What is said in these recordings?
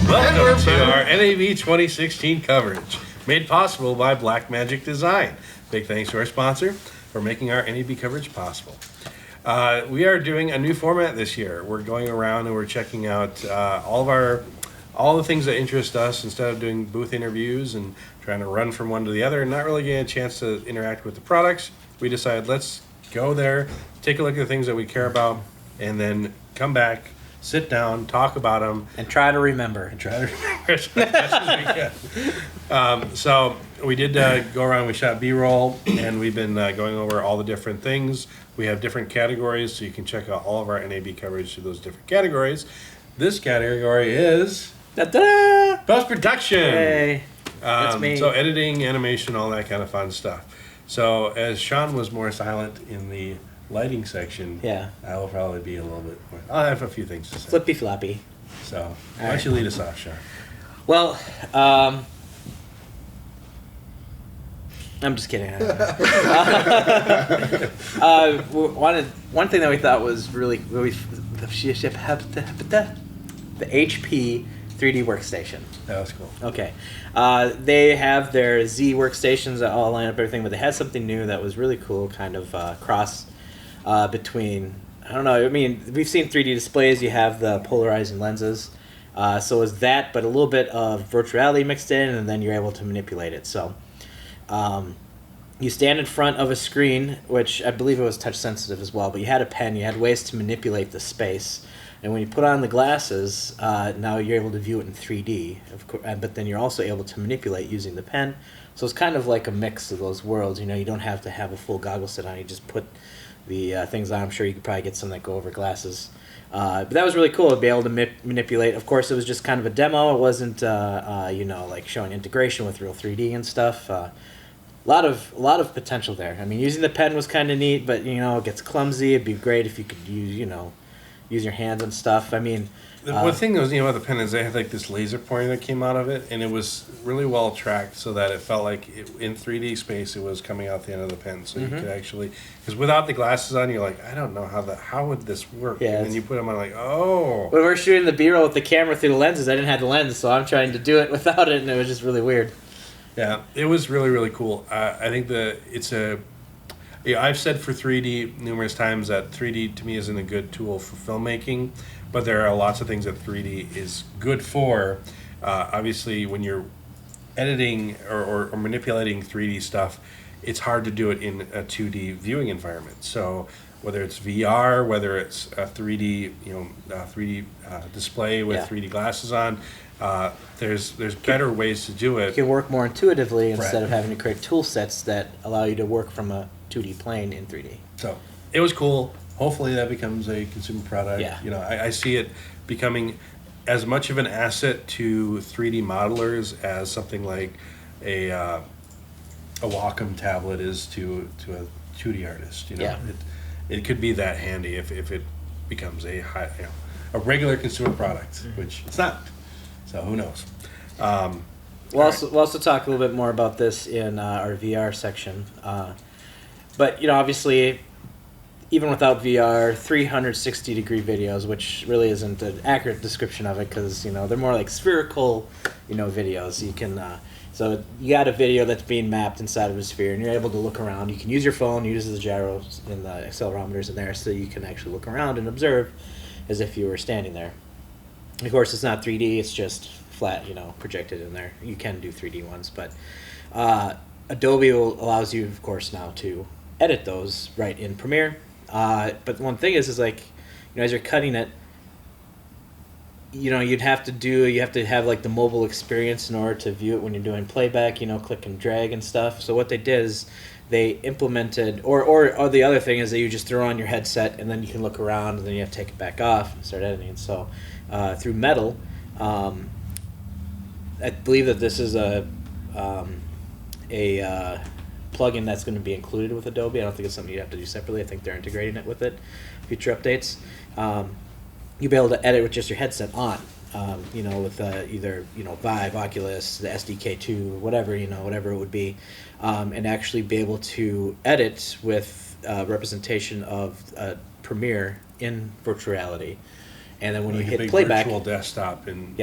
Welcome to our NAB 2016 coverage, made possible by Blackmagic Design. Big thanks to our sponsor for making our NAB coverage possible. We are doing a new format this year. We're going around and we're checking out all the things that interest us instead of doing booth interviews and trying to run from one to the other and not really getting a chance to interact with the products. We decided let's go there, take a look at the things that we care about, and then come back, sit down, talk about them. And try to remember. As best as we can. So we did go around, we shot B-roll, and we've been going over all the different things. We have different categories, so you can check out all of our NAB coverage through those different categories. This category is post-production. Hey, that's me. So editing, animation, all that kind of fun stuff. So as Sean was more silent in the lighting section, yeah, I will probably be a little bit more. I'll have a few things to say. Flippy floppy. So why don't you lead us off, Sean? Well, I'm just kidding. One thing that we thought was really the HP 3D workstation. That was cool. Okay. They have their Z workstations that all line up everything, but they had something new that was really cool, kind of cross between, I don't know, I mean, we've seen 3D displays, you have the polarizing lenses, so it's that, but a little bit of virtual reality mixed in, and then you're able to manipulate it. So you stand in front of a screen, which I believe it was touch sensitive as well, but you had a pen, you had ways to manipulate the space. And when you put on the glasses, now you're able to view it in 3D, but then you're also able to manipulate using the pen. So it's kind of like a mix of those worlds. You know, you don't have to have a full goggle set on. You just put the things on. I'm sure you could probably get some that go over glasses. But that was really cool to be able to manipulate. Of course, it was just kind of a demo. It wasn't, you know, like showing integration with real 3D and stuff. A lot of potential there. I mean, using the pen was kind of neat, but, you know, it gets clumsy. It'd be great if you could use your hands and stuff. I mean, the thing that was about the pen is they had like this laser pointer that came out of it, and it was really well tracked so that it felt like in 3D space it was coming out the end of the pen, so you could actually, because without the glasses on, you're like, I don't know how would this work? Yeah, and then you put them on, like, oh. When we're shooting the B-roll with the camera through the lenses, I didn't have the lens, so I'm trying to do it without it, and it was just really weird. Yeah, it was really, really cool. I think I've said for 3D numerous times that 3D to me isn't a good tool for filmmaking, but there are lots of things that 3D is good for. Obviously, when you're editing or manipulating 3D stuff, it's hard to do it in a 2D viewing environment. So whether it's VR, whether it's a 3D, 3D display with 3D glasses on, there's better ways to do it. You can work more intuitively instead of having to create tool sets that allow you to work from a 2D plane in 3D. So it was cool. Hopefully that becomes a consumer product. Yeah. You know, I see it becoming as much of an asset to 3D modelers as something like a Wacom tablet is to a 2D artist. You know, it could be that handy if it becomes a regular consumer product, which it's not. So who knows? We'll also talk a little bit more about this in our VR section. But, you know, obviously, even without VR, 360-degree videos, which really isn't an accurate description of it because, you know, they're more like spherical, videos. You can, so you got a video that's being mapped inside of a sphere, and you're able to look around. You can use your phone, use the gyros and the accelerometers in there so you can actually look around and observe as if you were standing there. Of course, it's not 3D, it's just flat, projected in there. You can do 3D ones, but Adobe allows you, of course, now to edit those right in Premiere. But one thing is like, as you're cutting it, you have to have like the mobile experience in order to view it when you're doing playback, click and drag and stuff. So what they did is they implemented, or the other thing is that you just throw on your headset and then you can look around and then you have to take it back off and start editing. So through Metal, I believe that this is a plugin that's going to be included with Adobe. I don't think it's something you have to do separately. I think they're integrating it with it. Future updates, you'll be able to edit with just your headset on. With either Vive, Oculus, the SDK2, whatever it would be, and actually be able to edit with representation of Premiere in virtual reality. and then when Like you a hit big playback, virtual desktop in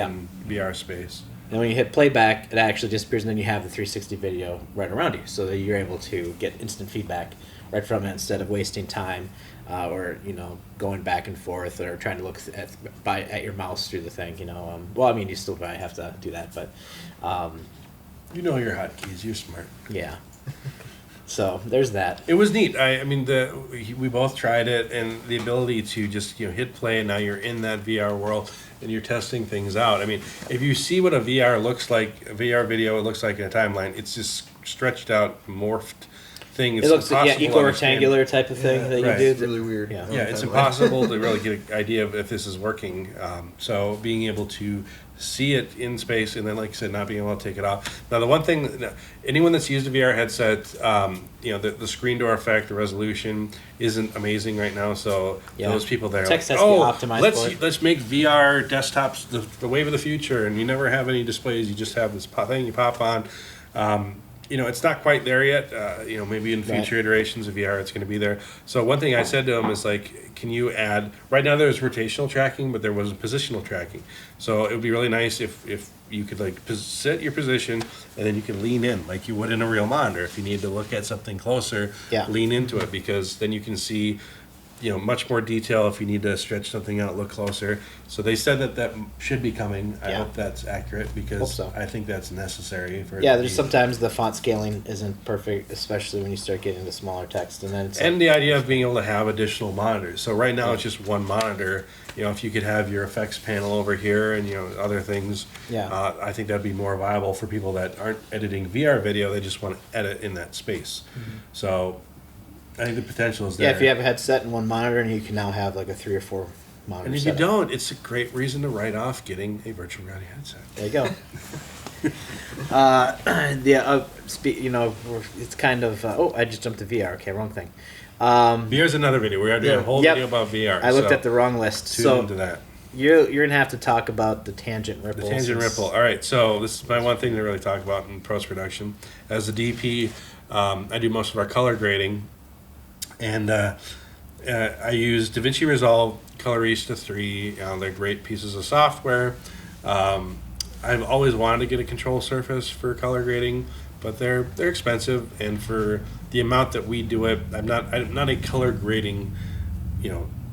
VR space. and when you hit playback, it actually disappears, and then you have the 360 video right around you, so that you're able to get instant feedback right from it instead of wasting time or going back and forth or trying to look at your mouse through the thing. Well, I mean, you still probably have to do that, but You know your hotkeys. You're smart. yeah. So there's that. It was neat. I mean, we both tried it, and the ability to just hit play, and now you're in that VR world, and you're testing things out. I mean, if you see what a VR looks like, a VR video, it looks like in a timeline. It's just stretched out, morphed thing. It's It looks like impossible to equal understand. rectangular type of thing that right. you It's do. really weird. Yeah. Yeah, it's impossible to really get an idea of if this is working. So being able to see it in space and then, like I said, not being able to take it off. Now, the one thing, anyone that's used a VR headset, the screen door effect, the resolution isn't amazing right now. So Yeah. those people there, Text has to be optimized for it. let's make VR desktops the wave of the future, and you never have any displays. You just have this thing you pop on. It's not quite there yet. Maybe in future iterations of VR, it's going to be there. So one thing I said to him is can you add? Right now, there's rotational tracking, but there wasn't positional tracking. So it would be really nice if you could set your position and then you can lean in like you would in a real monitor. If you need to look at something closer, lean into it because then you can see much more detail if you need to stretch something out, look closer. So they said that should be coming. I hope that's accurate because so. I think that's necessary for There's sometimes the font scaling isn't perfect, especially when you start getting into smaller text, and then it's the idea of being able to have additional monitors. So right now it's just one monitor. If you could have your effects panel over here and other things, I think that'd be more viable for people that aren't editing VR video. They just want to edit in that space. So I think the potential is there. Yeah, if you have a headset and one monitor, and you can now have like a 3 or 4 monitor. And if you don't, it's a great reason to write off getting a virtual reality headset. There you go. It's kind of. I just jumped to VR. Okay, wrong thing. VR is another video. We're doing a whole video about VR. I looked at the wrong list. Tune into that. You're gonna have to talk about the Tangen Ripple. The Tangen Ripple. All right, so this is my one thing to really talk about in post production. As a DP, I do most of our color grading. And I use DaVinci Resolve, Colorista 3. They're great pieces of software. I've always wanted to get a control surface for color grading, but they're expensive. And for the amount that we do it, I'm not a color grading,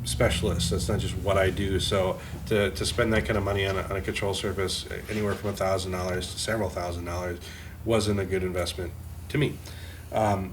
specialist. That's not just what I do. So to spend that kind of money on a control surface, anywhere from $1,000 to several $1,000, wasn't a good investment to me.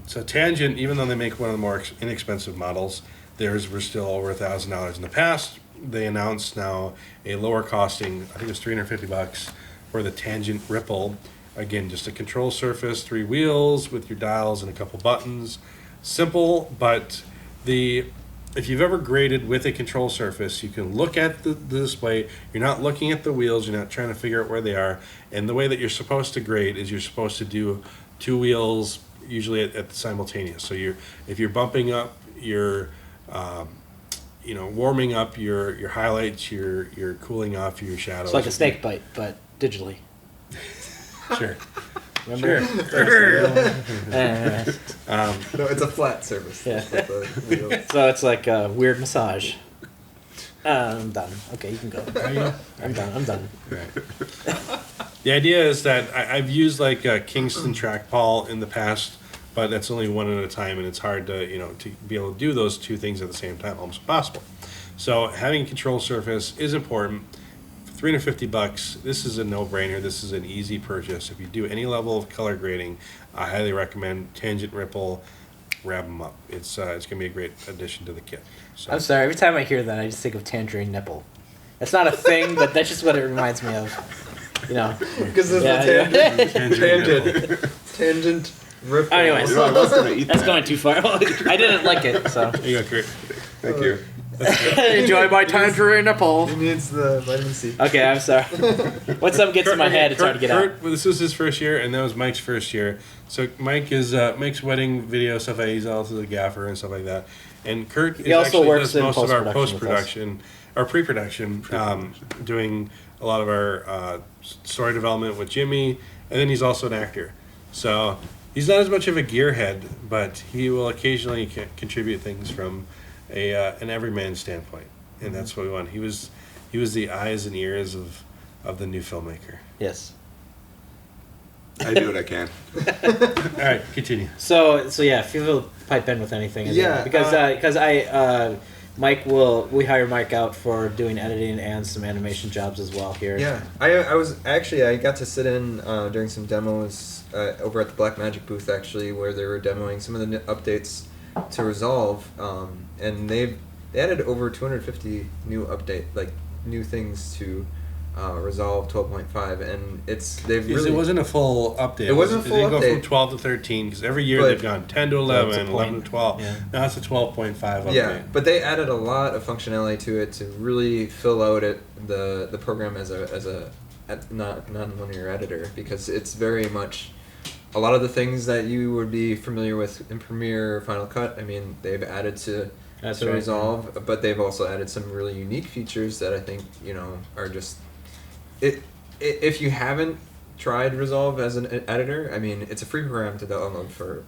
So Tangen, even though they make one of the more inexpensive models, theirs were still over $1,000. In the past, they announced now a lower costing, I think it was $350 for the Tangen Ripple. Again, just a control surface, 3 wheels with your dials and a couple buttons. Simple, but if you've ever graded with a control surface, you can look at the display. You're not looking at the wheels. You're not trying to figure out where they are. And the way that you're supposed to grade is you're supposed to do 2 wheels usually at the simultaneous. So if you're bumping up your, warming up your highlights, you're cooling off your shadows. It's like a snake bite, but digitally. Sure. Remember? Sure. No, it's a flat surface. Yeah. That's what the wheel- So it's like a weird massage. I'm done. Okay, you can go. Are you? I'm done. Right. The idea is that I've used like a Kingston trackball in the past, but that's only one at a time, and it's hard to to be able to do those two things at the same time, almost impossible. So having a control surface is important. For $350, this is a no-brainer. This is an easy purchase. If you do any level of color grading, I highly recommend Tangen Ripple. Grab them up. It's gonna be a great addition to the kit. So. I'm sorry. Every time I hear that, I just think of tangerine nipple. It's not a thing, but that's just what it reminds me of. Because it's Yeah, a tangent. Tangent ripple. Anyway, So I was gonna eat That's that. going too far. I didn't like it, so. There you go, Kurt. Thank you. Enjoy my tangerine nipple. He needs the vitamin C. Okay, I'm sorry. Once something gets in my head, it's hard to get out. Kurt, well, this was his first year, and that was Mike's first year. So Mike is Mike's wedding video stuff. He's also the gaffer and stuff like that. And Kurt He also actually works does in most of our post-production post-production, or pre-production, doing a lot of our story development with Jimmy, and then he's also an actor. So he's not as much of a gearhead, but he will occasionally contribute things from an everyman standpoint, and that's what we want. He was the eyes and ears of the new filmmaker. Yes. I do what I can. All right, continue. So yeah, feel free to pipe in with anything. Yeah, Because we hire Mike out for doing editing and some animation jobs as well here. Yeah, I got to sit in during some demos over at the Blackmagic booth actually, where they were demoing some of the updates to Resolve, and they added over 250 new things to Resolve 12.5, and It wasn't a full update. It wasn't a full They go from update. 12 to 13 because every year But- they've gone 10 to Well, 11, it's a 11 to point. 12. Yeah. Now it's a 12.5 update. Yeah, but they added a lot of functionality to it to really fill out the program as a non-linear editor, because it's very much a lot of the things that you would be familiar with in Premiere or Final Cut. I mean, they've added to That's right. Resolve, but they've also added some really unique features that I think are just if you haven't tried Resolve as an editor, I mean, it's a free program to download for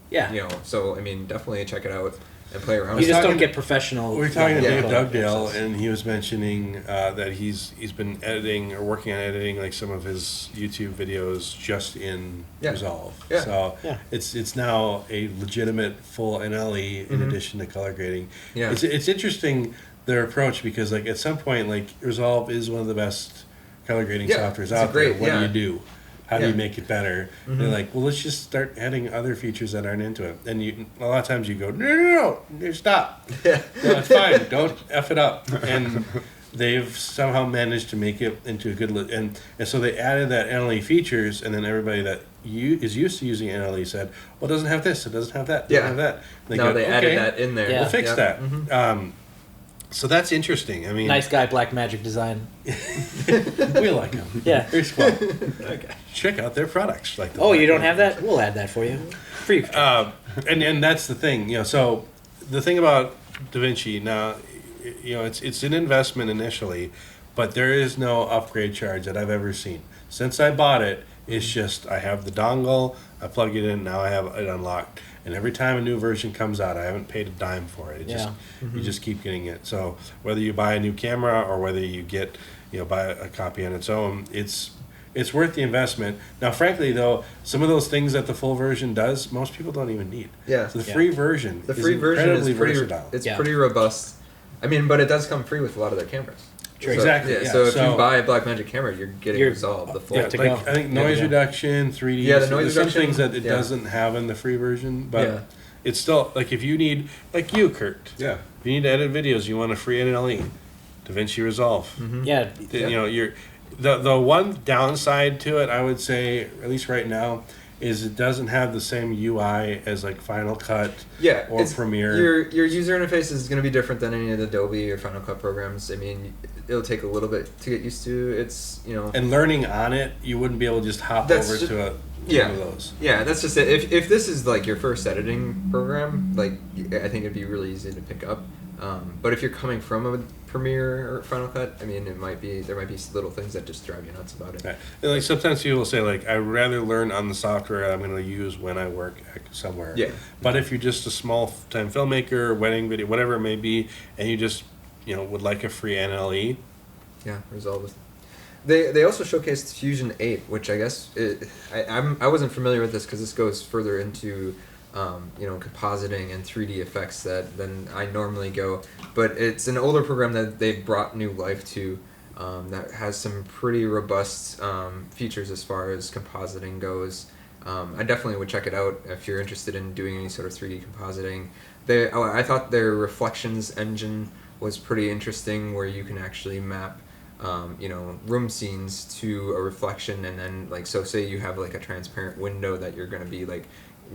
so I mean, definitely check it out and play around. You with just it. don't get professional. We were talking to Yeah. Dave Dugdale, access. and he was mentioning that he's been editing or working on editing like some of his YouTube videos just in Yeah. Resolve. Yeah. So Yeah. it's now a legitimate full NLE in Mhm. addition to color grading. Yeah. It's interesting their approach, because like at some point like Resolve is one of the best color grading Yeah, softwares it's out great, there. What do yeah. you do? How do you Yeah. make it better? Mhm. They're like, well, let's just start adding other features that aren't into it. And a lot of times you go, no, stop. Yeah. No, it's fine. Don't F it up. And they've somehow managed to make it into a good... And so they added that NLE features, and then everybody that is used to using NLE said, well, it doesn't have this, it doesn't have that, it doesn't Yeah. have that. And Now go, they okay, added that in there. Yeah. we'll fix Yeah. that. Mhm. So that's interesting. I mean, Nice guy, Blackmagic Design. we like them. Yeah. They're fun. Okay. Check out their products. Like the Oh, you Black don't have that? We'll add that for you. Free. And that's the thing, so the thing about DaVinci now, it's an investment initially, but there is no upgrade charge that I've ever seen. Since I bought it, it's just I have the dongle, I plug it in, now I have it unlocked. And every time a new version comes out, I haven't paid a dime for it. You just keep getting it. So whether you buy a new camera or whether you get, buy a copy on its own, it's worth the investment. Now, frankly, though, some of those things that the full version does, most people don't even need. Yeah. So the free version The free version incredibly is pretty. versatile. It's Yeah. pretty robust. I mean, but it does come free with a lot of their cameras. True. So, Exactly, Yeah, yeah. so if So- you buy a Blackmagic camera, you're getting You're- Resolve the full. Yeah, to like go. I think noise Yeah. reduction, 3D. Yeah, the so noise there's some reduction, things that it yeah. doesn't have in the free version, but Yeah. it's still like if you need, like you, Kurt. Yeah. If you need to edit videos, you want a free NLE, DaVinci Resolve. Mhm. Yeah. You're the one downside to it, I would say, at least right now, is it doesn't have the same UI as like Final Cut Yeah, or it's- Premiere. Your user interface is going to be different than any of the Adobe or Final Cut programs. I mean, it'll take a little bit to get used to. It's And learning on it, you wouldn't be able to just hop That's over just- to yeah. one of those. Yeah, that's just it. If this is like your first editing program, like I think it'd be really easy to pick up. But if you're coming from a Premiere or Final Cut, I mean, there might be little things that just drive you nuts about it. Right. And like sometimes people say like I'd rather learn on the software I'm going to use when I work somewhere. Yeah. But if you're just a small time filmmaker, wedding video, whatever it may be, and you just would like a free NLE, Yeah, Resolve is. They also showcased Fusion 8, which I guess I wasn't familiar with this because this goes further into compositing and 3D effects than I normally go. But it's an older program that they brought new life to, that has some pretty robust features as far as compositing goes. I definitely would check it out if you're interested in doing any sort of 3D compositing. I thought their reflections engine was pretty interesting, where you can actually map room scenes to a reflection, and then so say you have like a transparent window that you're going to be like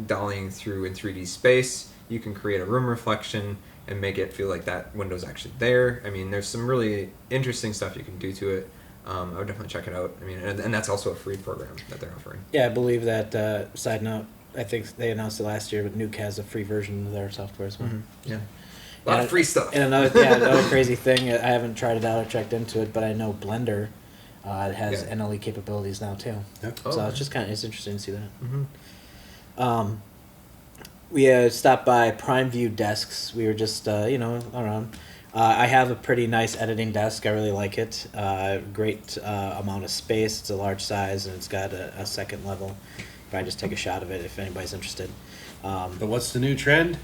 dollying through in 3D space, you can create a room reflection and make it feel like that window's actually there. I mean, there's some really interesting stuff you can do to it. I would definitely check it out. I mean, and that's also a free program that they're offering. Yeah, I believe that. Side note, I think they announced it last year, but Nuke has a free version of their software as well. Yeah. A lot of free stuff. And another crazy thing, I haven't tried it out or checked into it, but I know Blender has Yeah. NLE capabilities now too. Yep. So Oh. it's just it's interesting to see that. Mm-hmm. We stopped by Prime View Desks. We were just around. I have a pretty nice editing desk. I really like it. Great amount of space. It's a large size, and it's got a second level. If I just take a shot of it, if anybody's interested. But what's the new trend?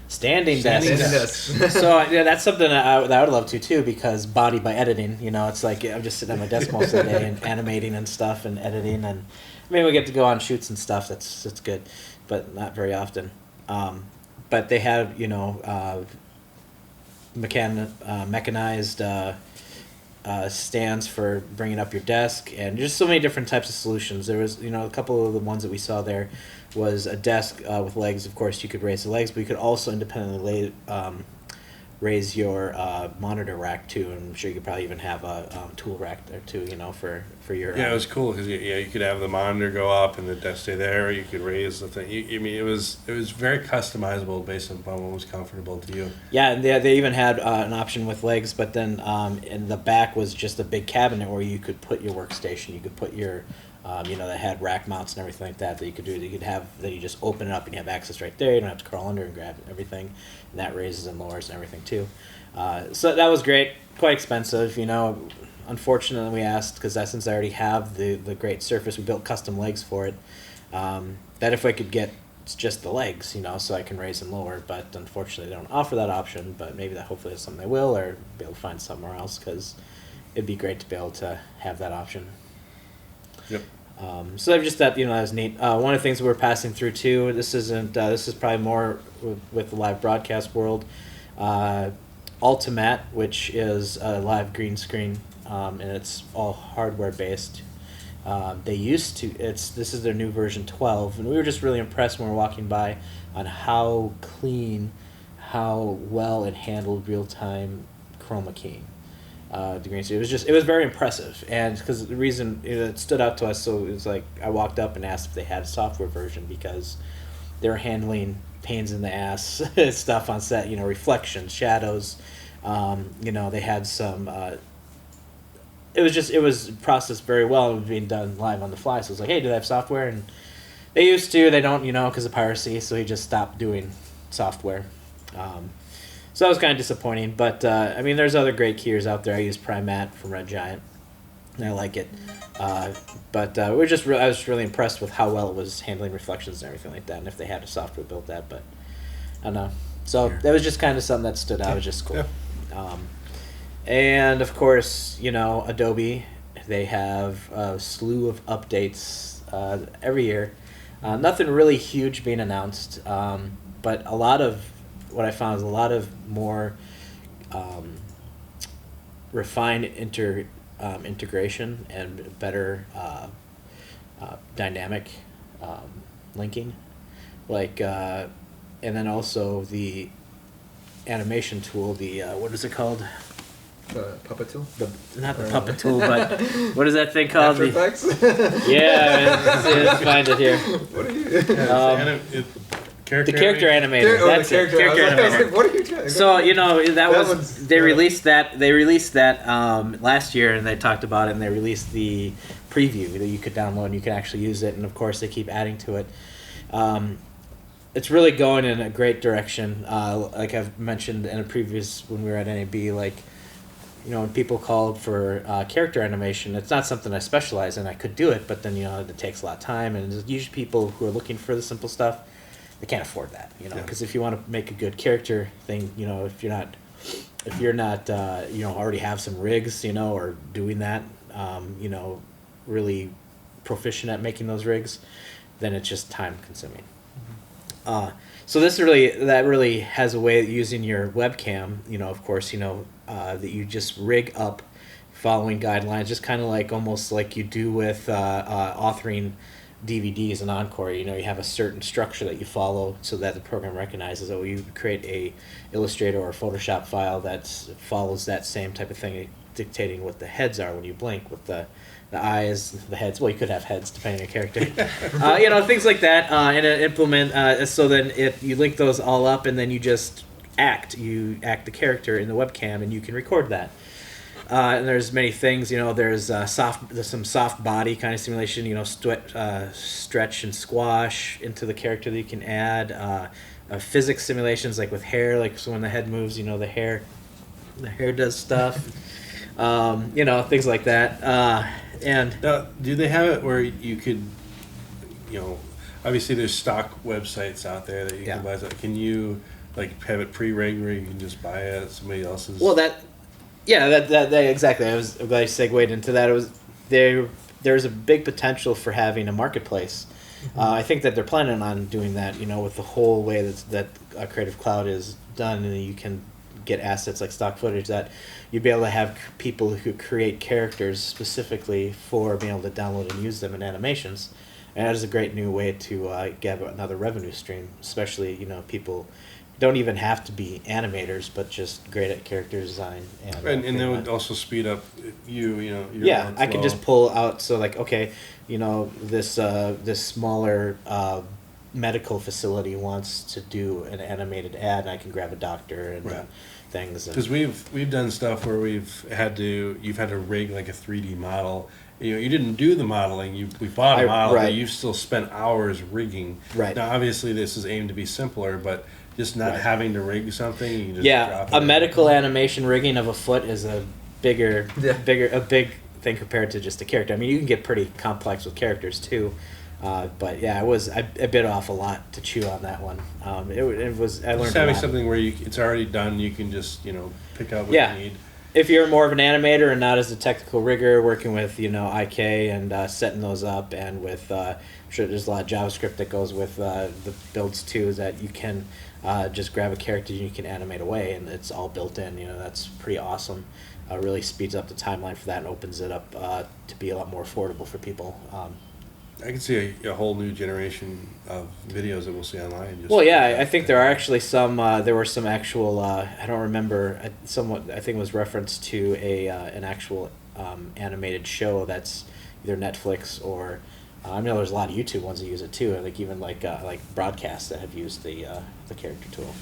Standing Standing desks. desk. So yeah, that's something that I would love to too, because body by editing. It's like I'm just sitting at my desk most of the day and animating and stuff and editing, and maybe we get to go on shoots and stuff. That's good, but not very often. But they have mechanized stands for bringing up your desk, and just so many different types of solutions. There was a couple of the ones that we saw there was a desk with legs. Of course, you could raise the legs, but you could also independently raise your monitor rack too, and I'm sure you could probably even have a tool rack there too. For your Yeah, it was cool because you could have the monitor go up and the desk stay there. Or you could raise the thing. I mean, it was very customizable based upon what was comfortable to you. Yeah, and they even had an option with legs, but then in the back was just a big cabinet where you could put your workstation. You could put your that had rack mounts and everything like that you could do. You could have, then you just open it up and you have access right there. You don't have to crawl under and grab everything, and that raises and lowers and everything too. So that was great. Quite expensive, Unfortunately, we asked, because since I already have the great Surface, we built custom legs for it. That if I could get just the legs, so I can raise and lower. But unfortunately, they don't offer that option. But maybe hopefully that's something they will, or be able to find somewhere else, because it'd be great to be able to have that option. Yep. So I just thought that was neat. One of the things we were passing through too. This isn't. This is probably more with the live broadcast world. Ultimat, which is a live green screen, and it's all hardware based. They used to. This is their new version 12, and we were just really impressed when we were walking by on how clean, how well it handled real time chroma keying. The green screen. It was very impressive, and because the reason it stood out to us, so it was like I walked up and asked if they had a software version, because they were handling pains in the ass stuff on set, reflections, shadows, they had some, it was processed very well and being done live on the fly, so it was like, hey, do they have software? And they used to, they don't, because of piracy, so he just stopped doing software. So that was kind of disappointing, but there's other great keyers out there. I use Primat from Red Giant, and I like it. But I was really impressed with how well it was handling reflections and everything like that, and if they had a software built that, but I don't know. So that was just kind of something that stood out. It was just cool. Yeah. And of course, Adobe, they have a slew of updates every year. Nothing really huge being announced, but a lot of what I found is a lot of more refined integration and better dynamic linking, and then also the animation tool. The what is it called? The puppet tool? Not the puppet tool, but what is that thing called? After Effects? Let's find it here. What are you? The character animator. That's the character. Character I was animator. like, what are you doing? So they released that. They released that last year, and they talked about it. And they released the preview that you could download and you can actually use it. And of course, they keep adding to it. It's really going in a great direction. Like I've mentioned in a previous when we were at NAB, when people called for character animation, it's not something I specialize in. I could do it, but then it takes a lot of time, and there's usually people who are looking for the simple stuff. They can't afford that, because if you want to make a good character thing, if you're not already have some rigs, or doing that, really proficient at making those rigs, then it's just time consuming. So that really has a way of using your webcam, of course, that you just rig up following guidelines, just kind of almost like you do with authoring DVDs and Encore. You have a certain structure that you follow so that the program recognizes that you create a Illustrator or Photoshop file that follows that same type of thing, dictating what the heads are when you blink, with the eyes, the heads. Well, you could have heads depending on your character. Things like that, and implement. So then you link those all up, and then you just act. You act the character in the webcam, and you can record that. And there's many things, there's some soft body kind of simulation, stretch and squash into the character that you can add. Physics simulations, like with hair, so when the head moves, the hair the hair does stuff. You know, things like that. And Now, do they have it where you could, obviously there's stock websites out there that you Yeah. can buy. Can you like have it pre-rigged where you can just buy it at somebody else's? well, that exactly. I was glad you segued into that. It was there's a big potential for having a marketplace. I think that they're planning on doing that. You know, with the whole way that Creative Cloud is done, and you can get assets like stock footage that you'd be able to have people who create characters specifically for being able to download and use them in animations. And that is a great new way to get another revenue stream, especially, people don't even have to be animators, but just great at character design. And that would also speed up your yeah, I can workflow. just pull out, so like, okay, this smaller medical facility wants to do an animated ad, and I can grab a doctor and Right. things. Because we've done stuff where you've had to rig like a 3D model. You didn't do the modeling. We bought a model, right. but you've still spent hours rigging. Right. Now, obviously, this is aimed to be simpler, but just not Right. having to rig something, you can just Yeah, drop it a in. medical animation rigging of a foot is a big thing compared to just a character. I mean, you can get pretty complex with characters too, but yeah, I bit off a lot to chew on that one. It was I learned Just a having lot. something where it's already done, you can just pick out what Yeah. you need. If you're more of an animator and not as a technical rigger, working with IK and setting those up, and with I'm sure there's a lot of JavaScript that goes with the builds too, is that you can just grab a character and you can animate away, and it's all built in. That's pretty awesome. Really speeds up the timeline for that and opens it up to be a lot more affordable for people. I can see a whole new generation of videos that we'll see online. Just Well, yeah, I think there are actually some. There were some actual. I don't remember. Somewhat. I think it was reference to an actual animated show that's either Netflix or. I know there's a lot of YouTube ones that use it too. I think even like broadcasts that have used the character tool.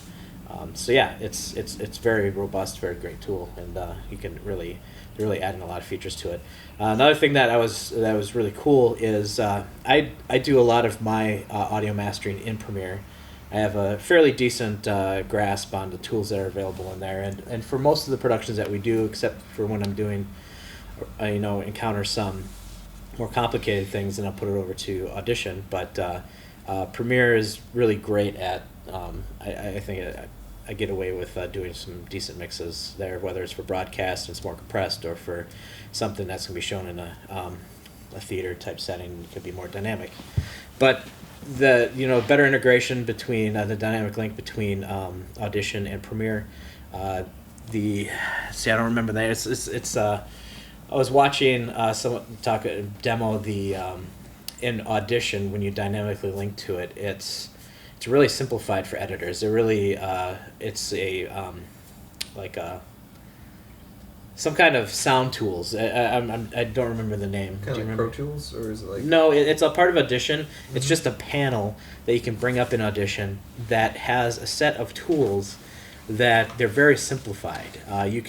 So yeah, it's very robust, very great tool, and you can really adding a lot of features to it. Another thing that was really cool is I do a lot of my audio mastering in Premiere. I have a fairly decent grasp on the tools that are available in there, and for most of the productions that we do, except for when I'm doing, encounter some more complicated things, and I'll put it over to Audition. But Premiere is really great at. I think I get away with doing some decent mixes there, whether it's for broadcast and it's more compressed, or for something that's going to be shown in a theater type setting. It could be more dynamic. But the better integration between the dynamic link between Audition and Premiere. I don't remember that. It's I was watching someone demo the in Audition. When you dynamically link to it, it's really simplified for editors. It really it's a some kind of sound tools. I don't remember the name. Kind Do of you like remember? Pro Tools, or is it like? No, it's a part of Audition. It's just a panel that you can bring up in Audition that has a set of tools that they're very simplified. You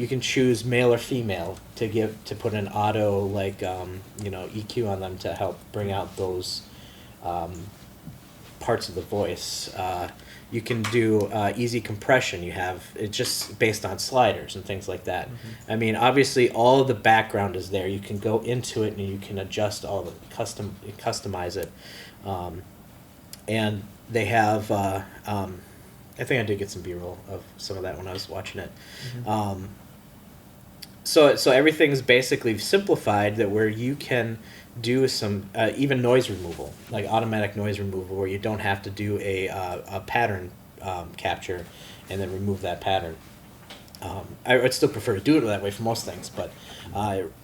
can choose male or female to put an auto EQ on them to help bring out those parts of the voice. You can do easy compression. It's just based on sliders and things like that. Mm-hmm. I mean, obviously, all of the background is there. You can go into it and you can adjust all the customize it. And they have. I think I did get some B-roll of some of that when I was watching it. Mm-hmm. So everything's basically simplified, that where you can do some even noise removal, like automatic noise removal, where you don't have to do a pattern capture and then remove that pattern. I would still prefer to do it that way for most things, but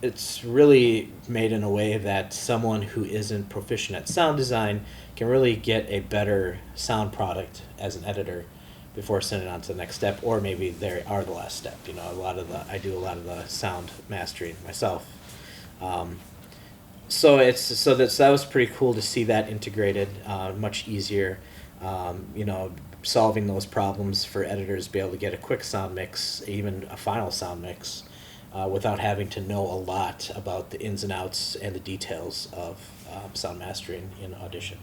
it's really made in a way that someone who isn't proficient at sound design can really get a better sound product as an editor before sending it on to the next step, or maybe they are the last step. I do a lot of the sound mastering myself. So that was pretty cool to see that integrated, much easier. Solving those problems for editors, be able to get a quick sound mix, even a final sound mix, without having to know a lot about the ins and outs and the details of sound mastering in Audition.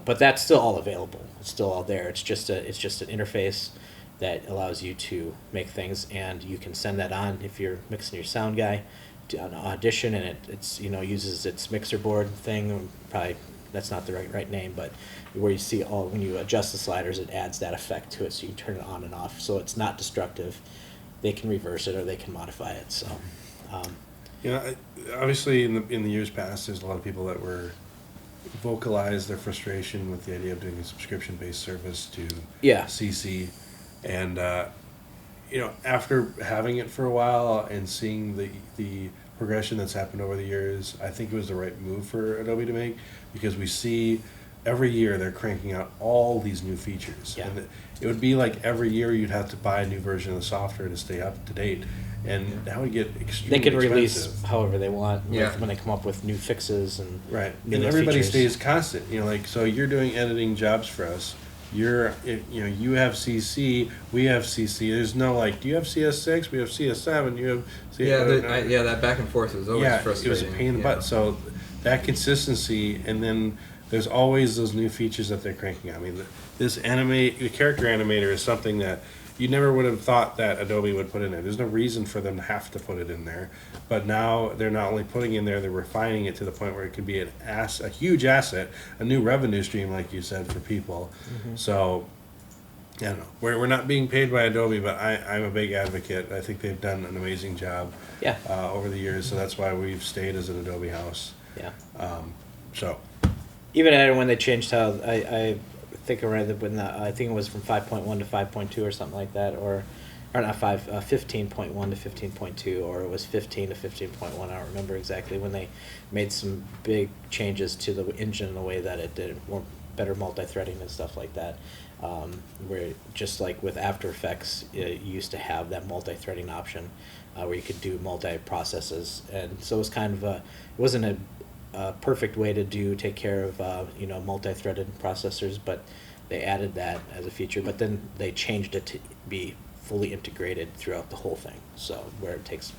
But that's still all available. It's still all there. It's just an interface that allows you to make things, and you can send that on if you're mixing your sound guy to an Audition, and it's uses its mixer board thing. Probably that's not the right name, but where you see when you adjust the sliders, it adds that effect to it, so you can turn it on and off. So it's not destructive. They can reverse it or they can modify it. So. Obviously in the years past, there's a lot of people that were vocalize their frustration with the idea of doing a subscription-based service to CC, and after having it for a while and seeing the progression that's happened over the years, I think it was the right move for Adobe to make, because we see every year they're cranking out all these new features. Yeah. And it would be like every year you'd have to buy a new version of the software to stay up to date. And now we get extremely They can expensive. Release however they want Yeah. when they come up with new fixes and and new everybody features. stays constant. So you're doing editing jobs for us. You have CC, we have CC. There's no do you have CS6? We have CS7. You have CS. That back and forth was always frustrating. It was a pain in the butt. So that consistency, and then there's always those new features that they're cranking out. I mean, the character animator is something that you never would have thought that Adobe would put in there. There's no reason for them to have to put it in there. But now they're not only putting it in there, they're refining it to the point where it could be a huge asset, a new revenue stream, like you said, for people. Mm-hmm. So, I don't know. We're not being paid by Adobe, but I'm a big advocate. I think they've done an amazing job over the years, so that's why we've stayed as an Adobe house. Yeah. Even when they changed how I think I read that I think it was from 5.1 to 5.2 or something like that, or not 15.1 to 15.2, or it was 15 to 15.1. I don't remember exactly, when they made some big changes to the engine in the way that it did better multi-threading and stuff like that. Where just like with After Effects, you used to have that multi-threading option where you could do multi-processes, and so it was kind of it wasn't a perfect way to take care of multi-threaded processors, but they added that as a feature. But then they changed it to be fully integrated throughout the whole thing, so where it takes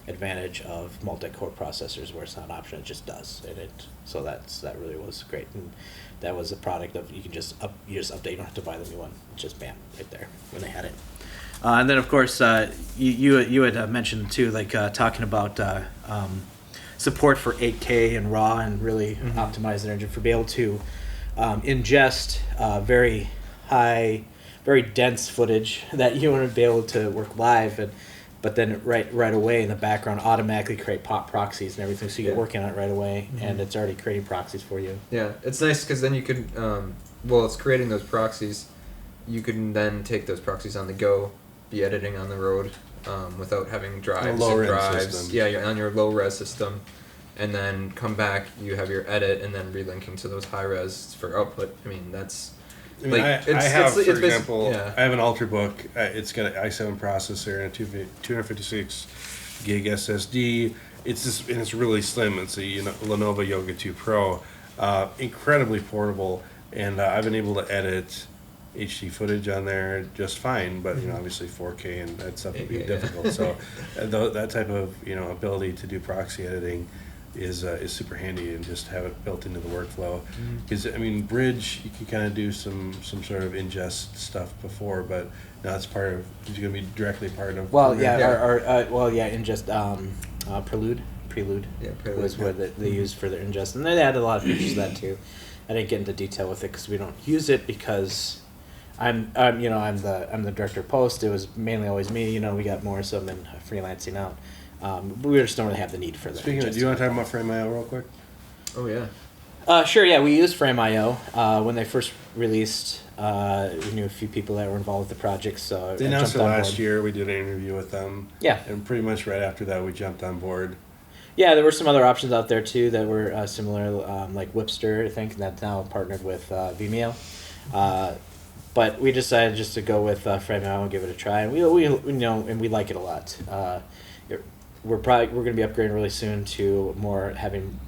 advantage of multi-core processors where it's not an option, it just does, and that really was great. And that was a product of you just update, you don't have to buy the new one, it's just bam right there when they had it. And then of course you had mentioned too, talking about support for 8K and RAW, and really optimize their engine for being able to ingest very high, very dense footage that you want to be able to work live, but then right away in the background automatically create pop proxies and everything, so you're working on it right away, and it's already creating proxies for you. Yeah, it's nice because then you could, it's creating those proxies. You can then take those proxies on the go, be editing on the road. Without having drives. You're on your low res system, and then come back. You have your edit, and then relinking to those high res for output. I mean, that's. I have an Ultrabook. It's got an i7 processor and a 256 gig SSD. It's really slim. It's a Lenovo Yoga 2 Pro, incredibly portable, and I've been able to edit HD footage on there just fine, but obviously 4K and that stuff would be difficult. So that type of ability to do proxy editing is super handy, and just have it built into the workflow. Because Bridge, you can kind of do some sort of ingest stuff before, but now it's going to be directly part of. Ingest Prelude. Yeah, Prelude was what they used for their ingest, and they added a lot of features to that too. I didn't get into detail with it because we don't use it, because I'm the director of post. It was mainly always me. We got more, so I've been freelancing out. But we just don't really have the need for that. Speaking of, do you want to talk about Frame.io real quick? Oh yeah. Sure. Yeah, we used Frame.io when they first released. We knew a few people that were involved with the project, so they announced it last year. We did an interview with them. Yeah. And pretty much right after that, we jumped on board. Yeah, there were some other options out there too that were similar, like Whipster, I think, that's now partnered with Vimeo. But we decided just to go with Frame.io and give it a try, and we we like it a lot. We're going to be upgrading really soon to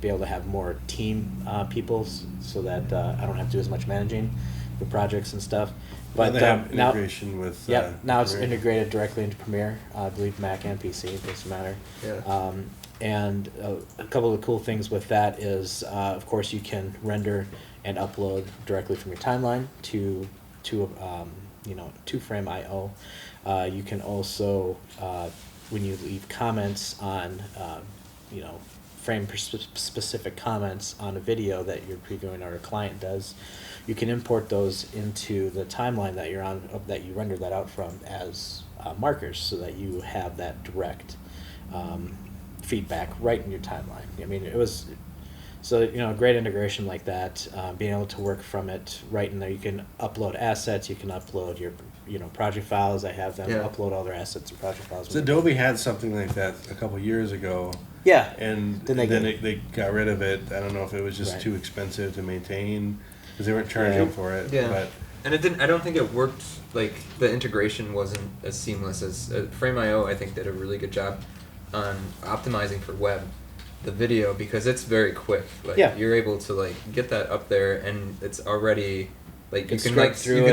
be able to have more team people, so that I don't have to do as much managing the projects and stuff. But they have integration with. Now it's integrated directly into Premiere. I believe Mac and PC. It doesn't matter. Yeah. And a couple of the cool things with that is, of course, you can render and upload directly from your timeline to two-frame I/O. You can also, when you leave comments on, frame-specific comments on a video that you're previewing or a client does, you can import those into the timeline that you're on, that you render that out from as markers, so that you have that direct feedback right in your timeline. I mean, it was great integration like that. Being able to work from it right in there. You can upload assets. You can upload your project files. I have them upload all their assets and project files. So Adobe had something like that a couple years ago. Yeah. And then they got rid of it. I don't know if it was just too expensive to maintain because they weren't charging for it. Yeah. But and it didn't. I don't think it worked. Like the integration wasn't as seamless as Frame.io. I think did a really good job on optimizing for web, the video, because it's very quick. Like you're able to like get that up there and it's already like you can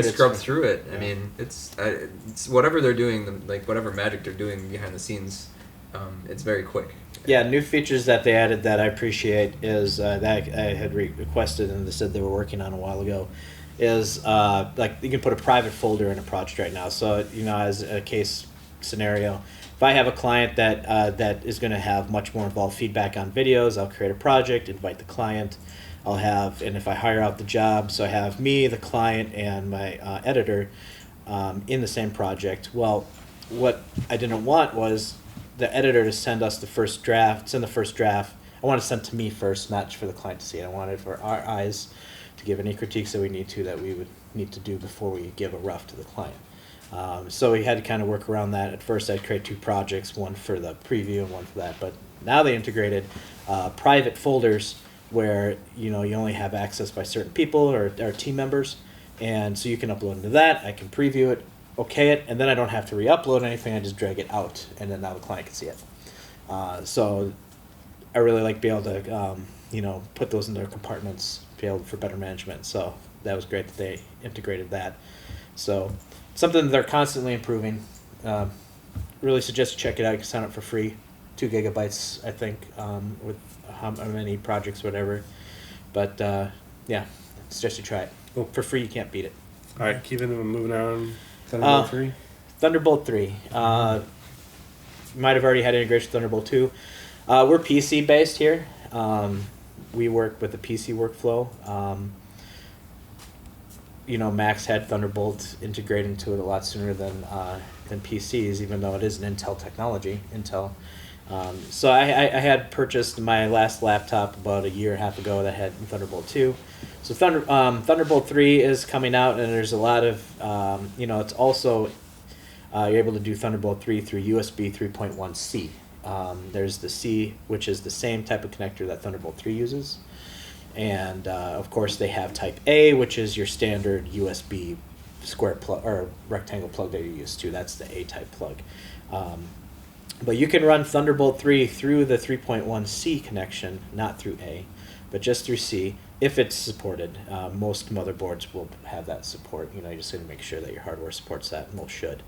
scrub through it. I mean, it's whatever they're doing, whatever magic they're doing behind the scenes. It's very quick. Yeah, new features that they added that I appreciate is that I had requested and they said they were working on a while ago. Is like you can put a private folder in a project right now. So as a case scenario, if I have a client that is going to have much more involved feedback on videos, I'll create a project, invite the client. And if I hire out the job, so I have me, the client, and my editor in the same project. Well, what I didn't want was the editor to send us the first draft. I want to send to me first, not for the client to see it. I wanted for our eyes to give any critiques that we would need to do before we give a rough to the client. So we had to kind of work around that. At first, I'd create two projects, one for the preview and one for that. But now they integrated private folders where you only have access by certain people or team members, and so you can upload into that. I can preview it, okay it, and then I don't have to re-upload anything. I just drag it out, and then now the client can see it. So I really like being able to put those in their compartments, for better management. So that was great that they integrated that. So something that they're constantly improving. Really suggest you check it out. You can sign up for free, 2 gigabytes, I think, with how many projects, whatever. But suggest you try it. Cool. For free, you can't beat it. All right, moving on. Thunderbolt 3. Thunderbolt 3. You might have already had integration with Thunderbolt 2. We're PC based here. We work with the PC workflow. Macs had Thunderbolt integrated into it a lot sooner than PCs, even though it is an Intel technology. So I had purchased my last laptop about a year and a half ago that had Thunderbolt 2. So Thunderbolt 3 is coming out, and there's a lot of, it's also, you're able to do Thunderbolt 3 through USB 3.1C. There's the C, which is the same type of connector that Thunderbolt 3 uses. And of course, they have Type A, which is your standard USB square plug or rectangle plug that you're used to. That's the A-type plug. But you can run Thunderbolt 3 through the 3.1C connection, not through A, but just through C, if it's supported. Most motherboards will have that support. You're just going to make sure that your hardware supports that, and most should.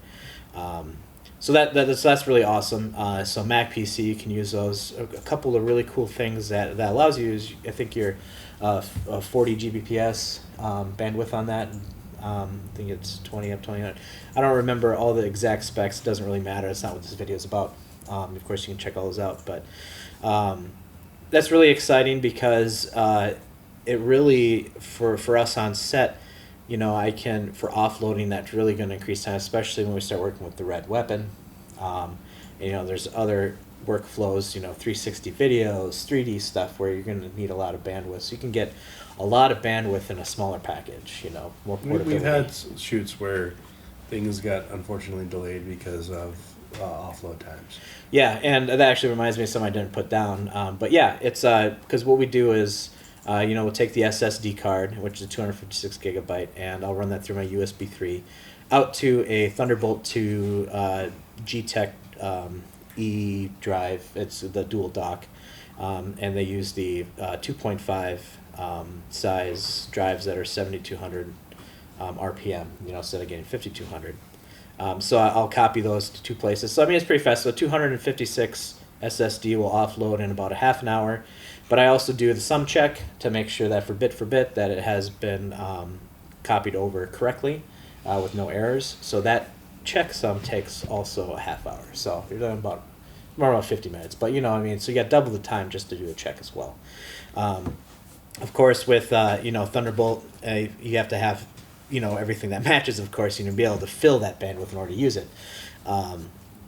So that's really awesome. So Mac PC, you can use those. A couple of really cool things that allows you is, I think, your 40 Gbps bandwidth on that. I think it's 20 up, 29. I don't remember all the exact specs. It doesn't really matter. It's not what this video is about. Of course, you can check all those out. But that's really exciting because it really, for us on set, I can, for offloading, that's really going to increase time, especially when we start working with the red weapon. There's other workflows, 360 videos, 3D stuff where you're going to need a lot of bandwidth. So you can get a lot of bandwidth in a smaller package, more portability. We've had shoots where things got unfortunately delayed because of offload times. Yeah, and that actually reminds me of something I didn't put down. But yeah, it's because what we do is, we'll take the SSD card, which is a 256 gigabyte, and I'll run that through my USB 3 out to a Thunderbolt 2 G-Tech E drive. It's the dual dock, and they use the 2.5 size drives that are 7,200 RPM, instead of getting 5,200. So I'll copy those to two places. So it's pretty fast. So 256 SSD will offload in about a half an hour. But I also do the sum check to make sure that for bit that it has been copied over correctly. with no errors. So that checksum takes also a half hour. So you're done about more about 50 minutes. But you know, I mean, so you got double the time just to do a check as well. Of course, with you know, Thunderbolt, you have to have, you know, everything that matches. Of course, you know, be able to fill that bandwidth in order to use it.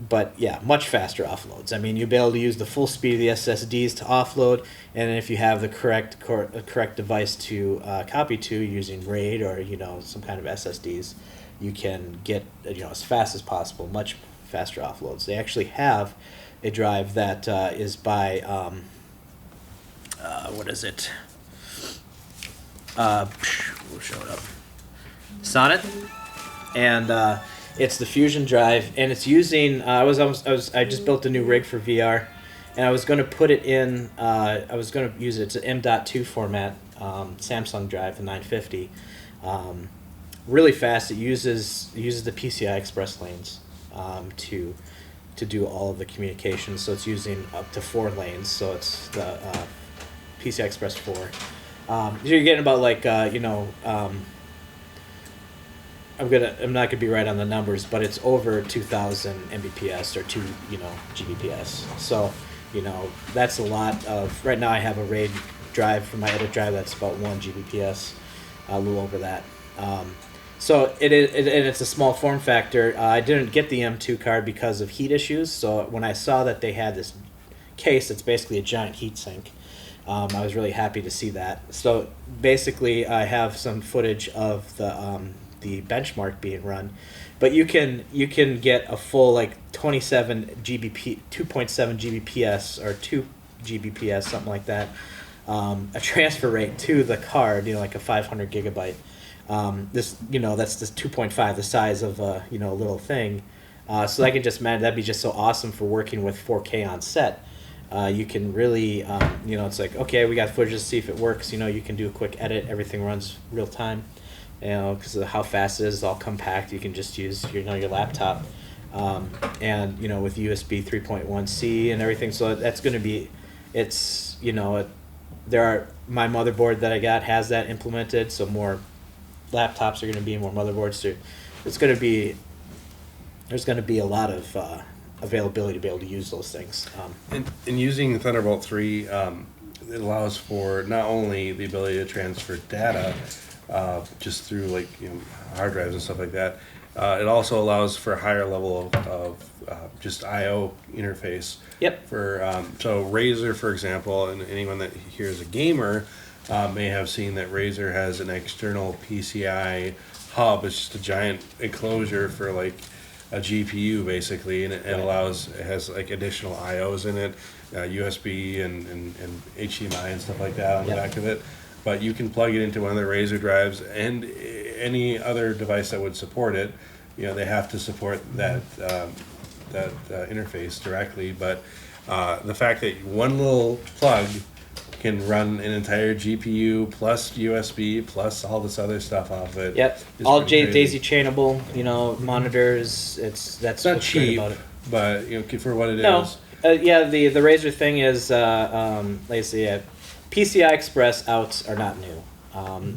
But yeah, much faster offloads. I mean, you'll be able to use the full speed of the SSDs to offload, and if you have the correct device to copy to using RAID or, you know, some kind of SSDs, you can get, you know, as fast as possible, much faster offloads. They actually have a drive that is by what is it? We'll show it up. Sonnet, and it's the Fusion drive, and it's using. I just built a new rig for VR, and I was going to put it in. I was going to use it. It's an M.2 format Samsung drive, the 950. Really fast. It uses the PCI Express lanes to do all of the communications. So it's using up to 4 lanes. So it's the PCI Express 4. You're getting about like you know. I'm not gonna be right on the numbers, but it's over 2,000 Mbps or 2, you know, Gbps. So, you know, that's a lot of. Right now, I have a RAID drive for my edit drive that's about 1 Gbps, a little over that. So and it's a small form factor. I didn't get the M2 card because of heat issues. So when I saw that they had this case, it's basically a giant heat sink. I was really happy to see that. So basically, I have some footage of the benchmark being run, but you can get a full like 2.7 Gbps or 2 Gbps, something like that, a transfer rate to the card, you know, like a 500 gigabyte. This, you know, that's this 2.5, the size of a, you know, little thing. So I can just imagine that'd be just so awesome for working with 4K on set. You can really, you know, it's like, okay, we got footage to see if it works. You know, you can do a quick edit. Everything runs real time. You know, because of how fast it is, all compact. You can just use your laptop, and you know, with USB 3.1C and everything. So that's going to be, it's, you know, my motherboard that I got has that implemented. So more laptops are going to be, more motherboards. There's going to be a lot of availability to be able to use those things. And using Thunderbolt 3, it allows for not only the ability to transfer data. Just through, like, you know, hard drives and stuff like that. It also allows for a higher level of just I/O interface. Yep. For so Razer, for example, and anyone that here is a gamer may have seen that Razer has an external PCI hub. It's just a giant enclosure for like a GPU basically, and it has like additional I/Os in it, USB and HDMI and stuff like that on the back of it. But you can plug it into one of the Razer drives and any other device that would support it. You know, they have to support that interface directly. But the fact that one little plug can run an entire GPU plus USB plus all this other stuff off it. Yep. All daisy chainable, you know, monitors. That's not what's cheap, great about it. but you know, for what it is. Yeah, the Razer thing is, let's see, PCI Express outs are not new.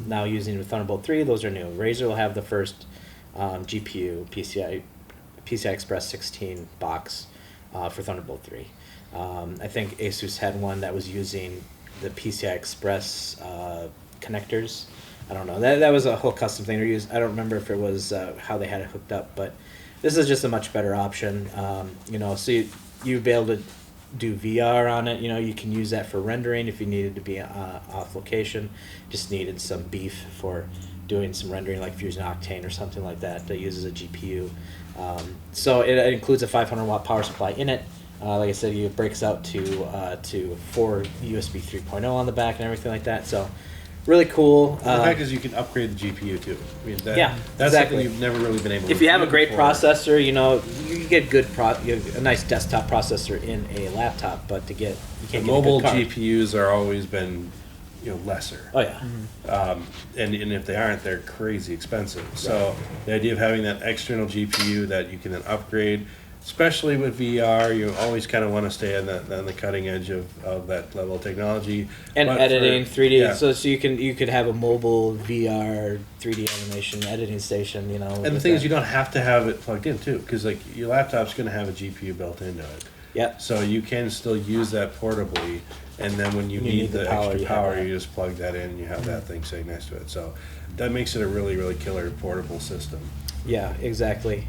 Now using the Thunderbolt 3, those are new. Razer will have the first GPU PCI Express 16 box for Thunderbolt 3. I think Asus had one that was using the PCI Express connectors. I don't know. That was a whole custom thing to use. I don't remember if it was how they had it hooked up, but this is just a much better option. You know, so you'd be able to do VR on it. You know, you can use that for rendering if you needed to be off location. Just needed some beef for doing some rendering like Fusion Octane or something like that uses a GPU. So it includes a 500 watt power supply in it. Like I said, it breaks out to 4 USB 3.0 on the back and everything like that. So really cool. The fact is, you can upgrade the GPU too. I mean, that's exactly something you've never really been able to if you have a great before. processor, you know, you get you have a nice desktop processor in a laptop, but you can't get Mobile a good card. GPUs are always been, you know, lesser. Oh yeah. And if they aren't, they're crazy expensive. So the idea of having that external GPU that you can then upgrade, especially with VR, you always kind of want to stay on the cutting edge of that level of technology. And But editing, for- 3D, yeah. so you could have a mobile VR 3D animation editing station, you know. And the with thing is, that. you don't have to have it plugged in too, because like your laptop's going to have a GPU built into it. Yep. So you can still use that portably, and then when you need the power, extra you have power, that. you just plug that in, and you have that thing sitting next to it. So that makes it a really, really killer portable system. Yeah, exactly.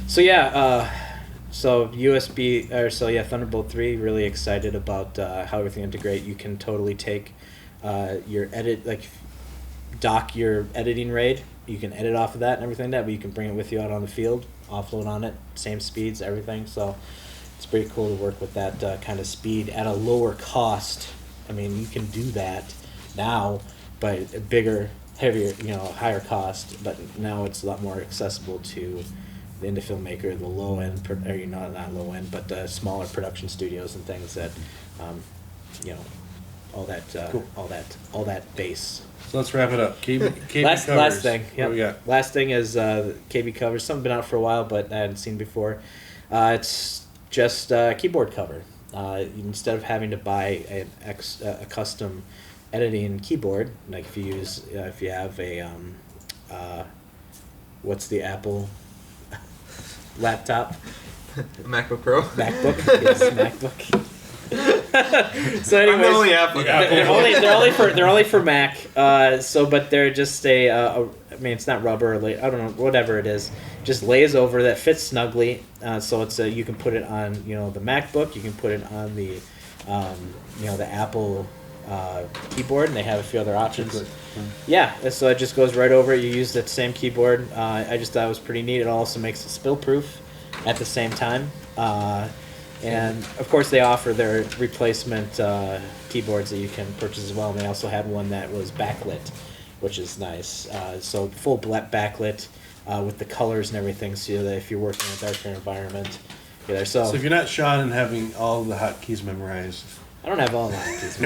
So yeah, so USB or so yeah, Thunderbolt 3. Really excited about how everything integrate. You can totally take your dock your editing RAID. You can edit off of that and everything but you can bring it with you out on the field, offload on it, same speeds, everything. So it's pretty cool to work with that kind of speed at a lower cost. I mean, you can do that now, but a bigger, heavier, higher cost. But now it's a lot more accessible to the indie filmmaker, the low end, or not low end, but smaller production studios and things that, all that, Cool. all that base. So let's wrap it up. KB Last covers. thing. What Yep. we got? Last thing is KB covers. Something been out for a while, but I hadn't seen before. It's just a keyboard cover. Instead of having to buy a custom editing keyboard, like if you have a what's the Apple laptop? MacBook Pro. MacBook. Yes, MacBook. So anyways, I'm the only Apple guy. they're only for Mac. But they're just I mean, it's not rubber. I don't know, whatever it is. Just lays over that fits snugly. So it's you can put it on the MacBook. You can put it on the the Apple keyboard, and they have a few other options. Yeah, so it just goes right over it. You use that same keyboard. I just thought it was pretty neat. It also makes it spill proof at the same time. And of course, they offer their replacement keyboards that you can purchase as well. And they also had one that was backlit, which is nice. So full backlit with the colors and everything, so that if you're working in a darker environment, you're there. So So if you're not Sean and having all the hotkeys memorized, I don't have all of these.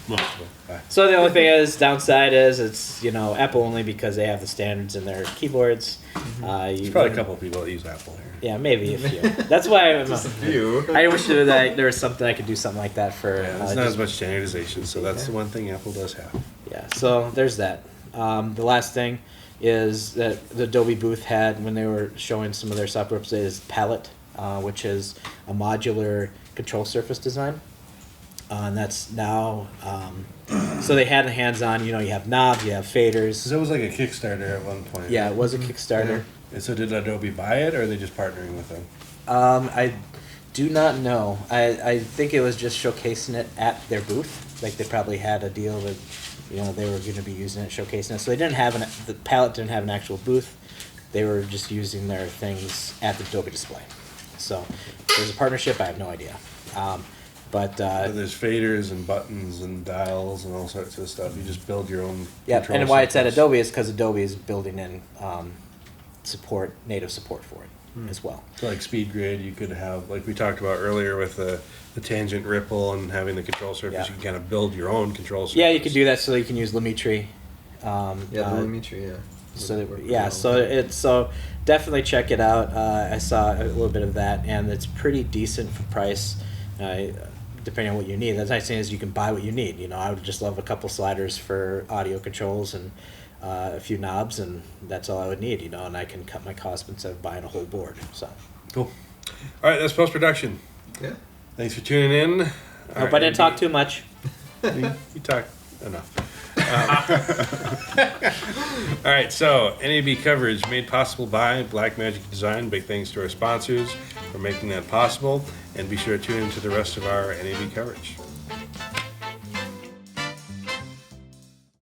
most of them. Bye. So the only thing downside is it's Apple only because they have the standards in their keyboards. There's probably a couple of people that use Apple here. Yeah, maybe a few. That's why Just a few. I wish there was something I could do something like that for. Yeah, there's not as much standardization, so that's the one thing Apple does have. Yeah, so there's that. The last thing is that the Adobe booth had when they were showing some of their software is Palette, which is a modular control surface design. And that's now, so they had the hands-on, you have knobs, you have faders. Because it was like a Kickstarter at one point. Yeah, it was a Kickstarter. And so did Adobe buy it, or are they just partnering with them? I do not know. I think it was just showcasing it at their booth. Like they probably had a deal that, they were going to be using it, showcasing it. So they didn't have the Palette didn't have an actual booth. They were just using their things at the Adobe display. So there's a partnership. I have no idea. But So there's faders and buttons and dials and all sorts of stuff. You just build your own. yeah, control and why it's at surface. Adobe is because Adobe is building in native support for it as well. So like SpeedGrid, you could have, like we talked about earlier with the Tangen Triple and having the control surface, Yeah. you can kind of build your own control surface. Yeah, you could do that so you can use Lumetri. Yeah, the Lumetri, yeah. So definitely check it out. I saw a little bit of that, and it's pretty decent for price, depending on what you need. The nice thing is you can buy what you need. I would just love a couple sliders for audio controls and a few knobs, and that's all I would need. And I can cut my cost instead of buying a whole board. So Cool. All right, that's post-production. Yeah. Thanks for tuning in. I hope I didn't talk too much. You talked enough. All right, so NAB coverage made possible by Blackmagic Design. Big thanks to our sponsors for making that possible. And be sure to tune into the rest of our NAB coverage.